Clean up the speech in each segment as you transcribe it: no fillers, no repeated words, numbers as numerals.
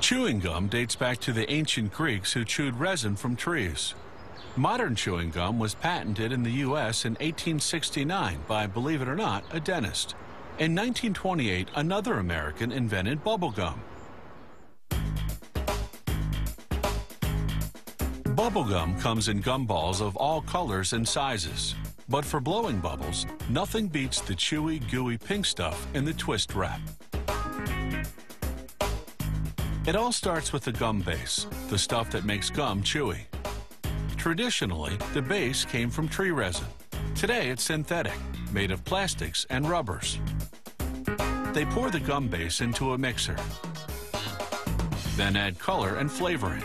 Chewing gum dates back to the ancient Greeks who chewed resin from trees. Modern chewing gum was patented in the U.S. in 1869 by, believe it or not, a dentist. In 1928, another American invented bubble gum. Bubble gum comes in gumballs of all colors and sizes. But for blowing bubbles, nothing beats the chewy, gooey pink stuff in the twist wrap. It all starts with the gum base, the stuff that makes gum chewy. Traditionally, the base came from tree resin. Today, it's synthetic, made of plastics and rubbers. They pour the gum base into a mixer, then add color and flavoring.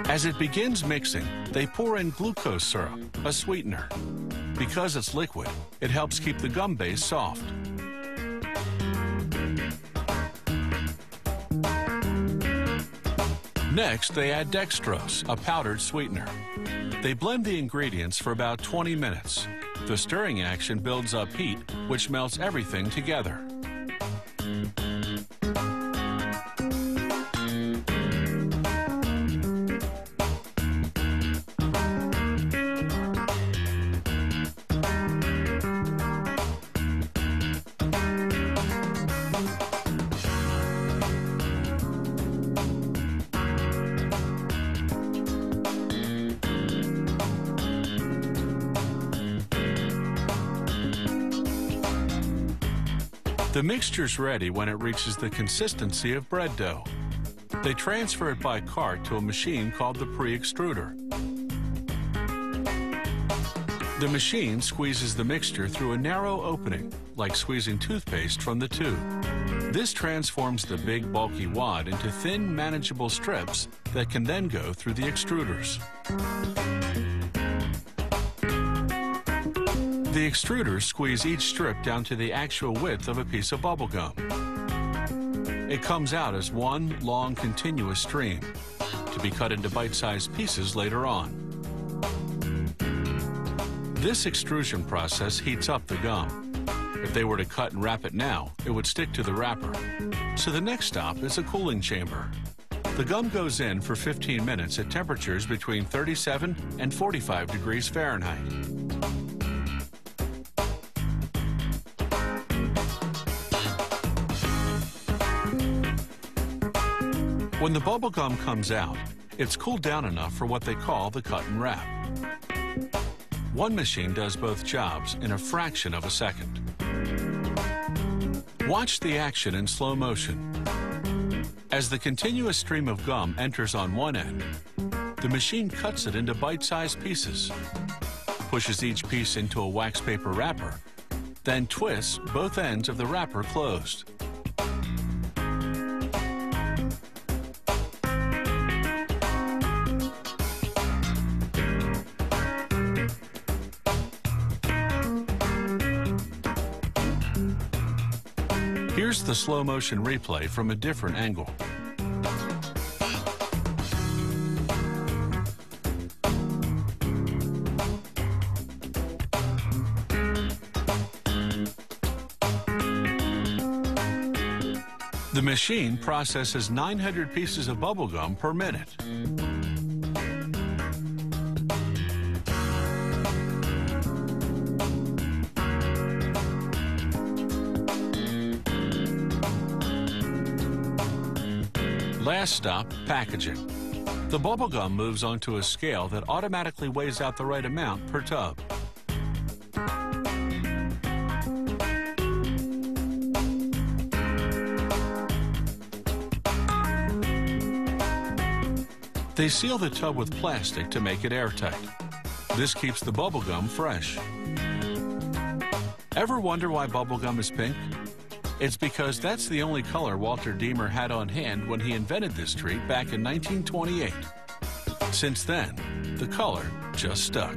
As it begins mixing, they pour in glucose syrup, a sweetener. Because it's liquid, it helps keep the gum base soft. Next, they add dextrose, a powdered sweetener. They blend the ingredients for about 20 minutes. The stirring action builds up heat, which melts everything together. The mixture's ready when it reaches the consistency of bread dough. They transfer it by cart to a machine called the pre-extruder. The machine squeezes the mixture through a narrow opening, like squeezing toothpaste from the tube. This transforms the big, bulky wad into thin, manageable strips that can then go through the extruders. The extruders squeeze each strip down to the actual width of a piece of bubble gum. It comes out as one long continuous stream to be cut into bite-sized pieces later on. This extrusion process heats up the gum. If they were to cut and wrap it now, it would stick to the wrapper. So the next stop is a cooling chamber. The gum goes in for 15 minutes at temperatures between 37 and 45 degrees Fahrenheit. When the bubble gum comes out, it's cooled down enough for what they call the cut and wrap. One machine does both jobs in a fraction of a second. Watch the action in slow motion. As the continuous stream of gum enters on one end, the machine cuts it into bite-sized pieces, pushes each piece into a wax paper wrapper, then twists both ends of the wrapper closed. Here's the slow motion replay from a different angle. The machine processes 900 pieces of bubble gum per minute. Last stop, packaging. The bubble gum moves onto a scale that automatically weighs out the right amount per tub. They seal the tub with plastic to make it airtight. This keeps the bubble gum fresh. Ever wonder why bubble gum is pink? It's because that's the only color Walter Deemer had on hand when he invented this treat back in 1928. Since then, the color just stuck.